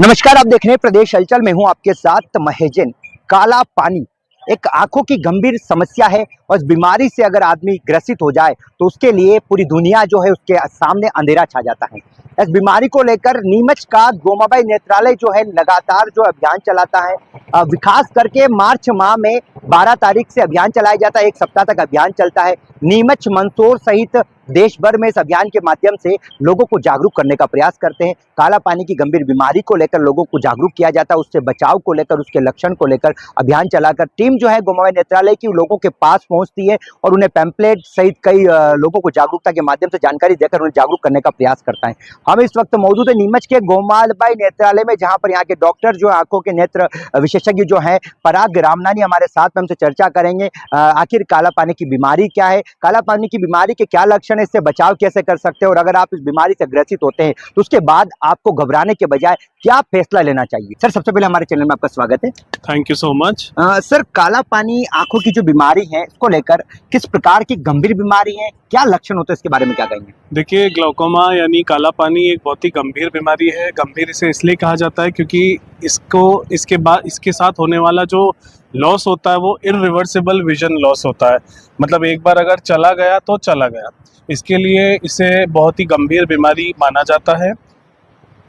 नमस्कार, आप देख रहे हैं प्रदेश हलचल में हूं आपके साथ महेजन। काला पानी एक आंखों की गंभीर समस्या है और इस बीमारी से अगर आदमी ग्रसित हो जाए तो उसके लिए पूरी दुनिया जो है उसके सामने अंधेरा छा जाता है। इस बीमारी को लेकर नीमच का गोमाबाई नेत्रालय जो है लगातार जो अभियान चलाता है। विकास करके मार्च माह में 12 तारीख से अभियान चलाया जाता है, एक सप्ताह तक अभियान चलता है। नीमच, मंदसौर सहित देश भर में इस अभियान के माध्यम से लोगों को जागरूक करने का प्रयास करते हैं। काला पानी की गंभीर बीमारी को लेकर लोगों को जागरूक किया जाता है, उससे बचाव को लेकर, उसके लक्षण को लेकर अभियान चलाकर टीम जो है गोमाबाई नेत्रालय की लोगों के पास पहुंचती है और उन्हें पैम्पलेट सहित कई लोगों को जागरूकता के माध्यम से जानकारी देकर उन्हें जागरूक करने का प्रयास करता है। हम इस वक्त मौजूद है नीमच के गोमाबाई नेत्रालय में, जहां पर यहाँ के डॉक्टर जो आंखों के नेत्र विशेषज्ञ जो है पराग रामनानी हमारे साथ में, हमसे चर्चा करेंगे आखिर काला पानी की बीमारी क्या है, काला पानी की बीमारी के क्या लक्षण है, इससे बचाव कैसे कर सकते हैं और अगर आप इस बीमारी से ग्रसित होते हैं तो उसके बाद आपको घबराने के बजाय क्या फैसला लेना चाहिए। सर, सबसे पहले हमारे चैनल में आपका स्वागत है। Thank you so much. Sir, काला पानी आंखों की जो बीमारी है इसको लेकर किस प्रकार की गंभीर बीमारी है, क्या लक्षण होते हैं, इसके बारे में क्या कहेंगे? देखिए, ग्लाउकोमा यानी काला पानी एक बहुत ही गंभीर बीमारी है। गंभीर इसे इसलिए कहा जाता है क्योंकि इसके साथ होने वाला जो लॉस होता है वो इरिवर्सिबल विजन लॉस होता है। मतलब एक बार अगर चला गया तो चला गया। इसके लिए इसे बहुत ही गंभीर बीमारी माना जाता है।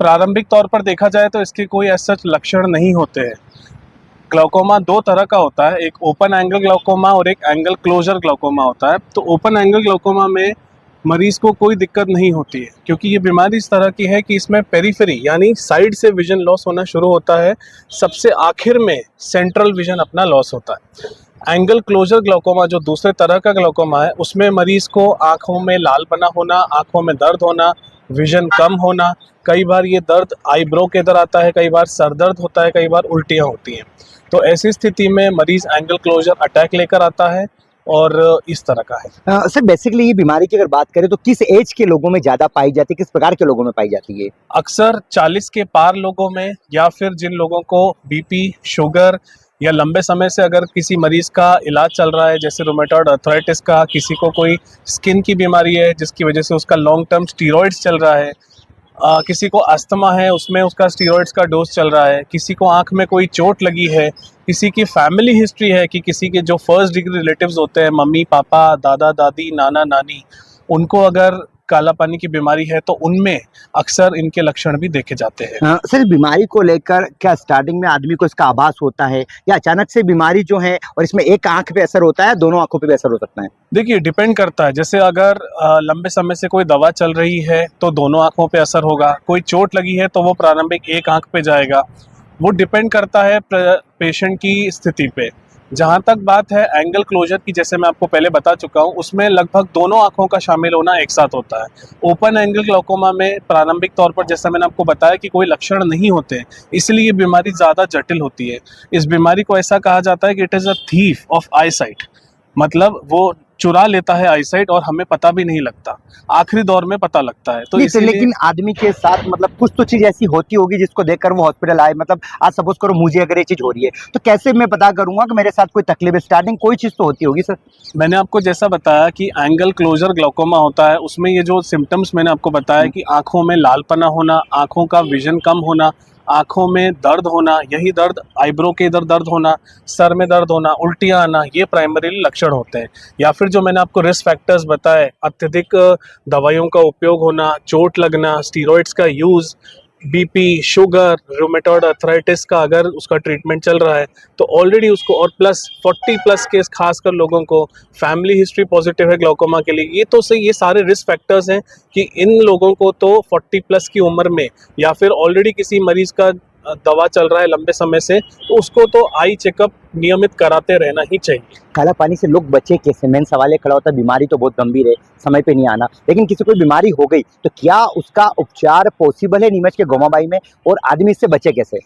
प्रारंभिक तौर पर देखा जाए तो इसके कोई ऐसा लक्षण नहीं होते हैं। ग्लाउकोमा दो तरह का होता है, एक ओपन एंगल ग्लाउकोमा और एक एंगल क्लोजर ग्लाउकोमा होता है। तो ओपन एंगल ग्लाउकोमा में मरीज को कोई दिक्कत नहीं होती है क्योंकि ये बीमारी इस तरह की है कि इसमें पेरिफेरी यानी साइड से विजन लॉस होना शुरू होता है, सबसे आखिर में सेंट्रल विजन अपना लॉस होता है। एंगल क्लोजर ग्लाउकोमा जो दूसरे तरह का ग्लाउकोमा है, उसमें मरीज को आँखों में लालपना होना, आँखों में दर्द होना, विजन कम होना, कई बार ये दर्द आईब्रो के इधर आता है, कई बार सर दर्द होता है, कई बार उल्टियाँ होती हैं। तो ऐसी स्थिति में मरीज एंगल क्लोजर अटैक लेकर आता है और इस तरह का है। सर, बेसिकली ये बीमारी की अगर बात करें तो किस एज के लोगों में ज्यादा पाई जाती है, किस प्रकार के लोगों में पाई जाती है? अक्सर 40 के पार लोगों में, या फिर जिन लोगों को बीपी, शुगर या लंबे समय से अगर किसी मरीज का इलाज चल रहा है, जैसे रूमेटॉइड अर्थराइटिस का, किसी को कोई स्किन की बीमारी है जिसकी वजह से उसका लॉन्ग टर्म स्टीरॉइड्स चल रहा है, किसी को अस्थमा है उसमें उसका स्टीरॉइड्स का डोज चल रहा है, किसी को आंख में कोई चोट लगी है, किसी की फैमिली हिस्ट्री है कि किसी के जो फर्स्ट डिग्री रिलेटिव्स होते हैं, मम्मी पापा, दादा दादी, नाना नानी, उनको अगर काला पानी की बीमारी है तो उनमें अक्सर इनके लक्षण भी देखे जाते हैं। सर, बीमारी को लेकर क्या स्टार्टिंग में आदमी को इसका आभास होता है या अचानक से बीमारी जो है और इसमें एक आंख पे असर होता है, दोनों आंखों पे भी असर हो सकता है? देखिए, डिपेंड करता है। जैसे अगर लंबे समय से कोई दवा चल रही है तो दोनों आंखों पे असर होगा, कोई चोट लगी है तो वो प्रारंभिक एक आंख पे जाएगा। वो डिपेंड करता है पेशेंट की स्थिति पे। जहाँ तक बात है एंगल क्लोजर की, जैसे मैं आपको पहले बता चुका हूँ, उसमें लगभग दोनों आंखों का शामिल होना एक साथ होता है। ओपन एंगल ग्लाउकोमा में प्रारंभिक तौर पर, जैसा मैंने आपको बताया, कि कोई लक्षण नहीं होते, इसलिए ये बीमारी ज़्यादा जटिल होती है। इस बीमारी को ऐसा कहा जाता है कि it is a thief of I site, मतलब वो चुरा लेता है आई साइट और हमें पता भी नहीं लगता, आखिरी दौर में पता लगता है। तो लेकिन आदमी के साथ मतलब कुछ तो चीज ऐसी होती होगी जिसको देखकर वो हॉस्पिटल आए। मतलब आज सपोज करो मुझे अगर ये चीज हो रही है तो कैसे मैं पता करूंगा कि मेरे साथ कोई तकलीफ है? स्टार्टिंग कोई चीज तो होती होगी। सर, मैंने आपको जैसा बताया कि एंगल क्लोजर ग्लाउकोमा होता है, उसमें ये जो सिम्टम्स मैंने आपको बताया कि आंखों में लालपना होना, आंखों का विजन कम होना, आंखों में दर्द होना, यही दर्द आईब्रो के इधर दर्द होना, सर में दर्द होना, उल्टियाँ आना, ये प्राइमरी लक्षण होते हैं। या फिर जो मैंने आपको रिस्क फैक्टर्स बताए, अत्यधिक दवाइयों का उपयोग होना, चोट लगना, स्टीरॉइड्स का use, BP, sugar, rheumatoid arthritis का अगर उसका ट्रीटमेंट चल रहा है तो ऑलरेडी उसको, और प्लस 40 प्लस केस खासकर लोगों को फैमिली हिस्ट्री पॉजिटिव है ग्लाउकोमा के लिए, ये तो सही, ये सारे रिस्क फैक्टर्स हैं कि इन लोगों को तो 40 प्लस की उम्र में, या फिर ऑलरेडी किसी मरीज का दवा चल रहा है लंबे समय से, तो उसको तो आई चेकअप नियमित कराते रहना ही चाहिए। काला पानी से लोग बचे कैसे? मेन सवाल ये खड़ा होता है, बीमारी तो बहुत गंभीर है, समय पे नहीं आना, लेकिन किसी को बीमारी हो गई तो क्या उसका उपचार पॉसिबल है नीमच के गोमाबाई में और आदमी इससे बचे कैसे?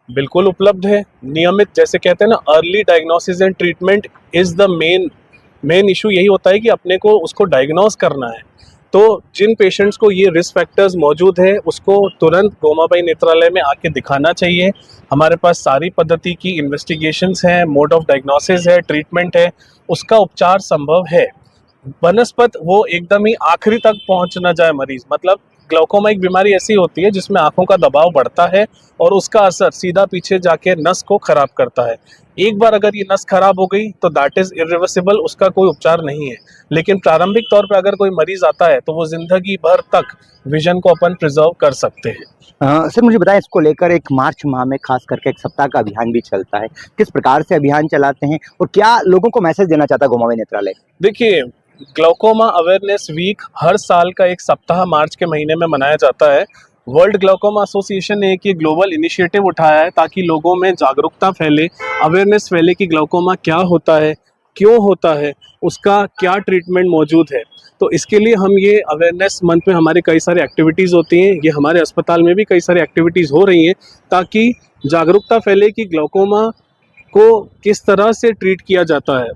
बिल्कुल उपलब्ध है नियमित। जैसे कहते हैं ना, early diagnosis and treatment is the main issue. यही होता है कि अपने को उसको डायग्नोस करना है। तो जिन पेशेंट्स को ये रिस्क फैक्टर्स मौजूद है उसको तुरंत गोमाबाई नेत्रालय में आके दिखाना चाहिए। हमारे पास सारी पद्धति की इन्वेस्टिगेशंस हैं, मोड ऑफ डायग्नोसिस है, ट्रीटमेंट है, उसका उपचार संभव है। बनस्पत वो एकदम ही आखिरी तक पहुंच ना जाए मरीज, मतलब ग्लाउकोमा एक बीमारी ऐसी होती है जिसमें आंखों का दबाव बढ़ता है और उसका असर सीधा पीछे जाके नस को खराब करता है। एक बार अगर ये नस खराब हो गई तो दैट इज इरिवर्सिबल, उसका कोई उपचार नहीं है। लेकिन प्रारंभिक तौर पर अगर कोई मरीज आता है तो वो जिंदगी भर तक विजन को अपन प्रिजर्व कर सकते हैं। सर मुझे बताएं, इसको लेकर एक मार्च माह में खास करके एक सप्ताह का अभियान भी चलता है। किस प्रकार से अभियान चलाते हैं और क्या लोगों को मैसेज देना चाहता है गोमावे नेत्रालय? देखिए, ग्लाउकोमा अवेयरनेस वीक हर साल का एक सप्ताह मार्च के महीने में मनाया जाता है। वर्ल्ड ग्लाउकोमा एसोसिएशन ने एक ये ग्लोबल इनिशिएटिव उठाया है ताकि लोगों में जागरूकता फैले, अवेयरनेस फैले कि ग्लाउकोमा क्या होता है, क्यों होता है, उसका क्या ट्रीटमेंट मौजूद है। तो इसके लिए हम ये अवेयरनेस मंथ में हमारे कई सारी एक्टिविटीज़ होती हैं, ये हमारे अस्पताल में भी कई सारी एक्टिविटीज़ हो रही हैं ताकि जागरूकता फैले कि ग्लाउकोमा को किस तरह से ट्रीट किया जाता है।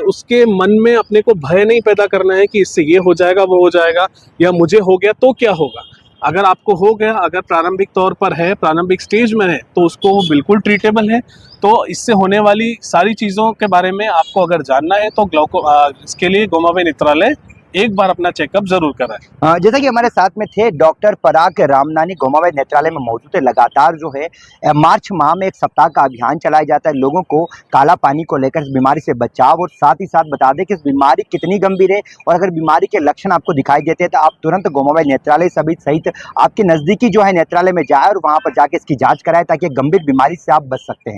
उसके मन में अपने को भय नहीं पैदा करना है कि इससे ये हो जाएगा, वो हो जाएगा, या मुझे हो गया तो क्या होगा। अगर आपको हो गया, अगर प्रारंभिक तौर पर है, प्रारंभिक स्टेज में है, तो उसको वो बिल्कुल ट्रीटेबल है। तो इससे होने वाली सारी चीज़ों के बारे में आपको अगर जानना है तो इसके लिए गोमावे नेत्रालय एक बार अपना चेकअप जरूर कराएं। जैसा कि हमारे साथ में थे डॉक्टर पराग रामनानी, गोमावे नेत्रालय में मौजूद है। लगातार जो है मार्च माह में एक सप्ताह का अभियान चलाया जाता है लोगों को काला पानी को लेकर, इस बीमारी से बचाव, और साथ ही साथ बता दें कि इस बीमारी कितनी गंभीर है और अगर बीमारी के लक्षण आपको दिखाई देते हैं तो आप तुरंत गोमावे नेत्रालय सहित आपके नजदीकी जो है नेत्रालय में जाए और वहां पर जाके इसकी जांच कराएं ताकि गंभीर बीमारी से आप बच सकते हैं।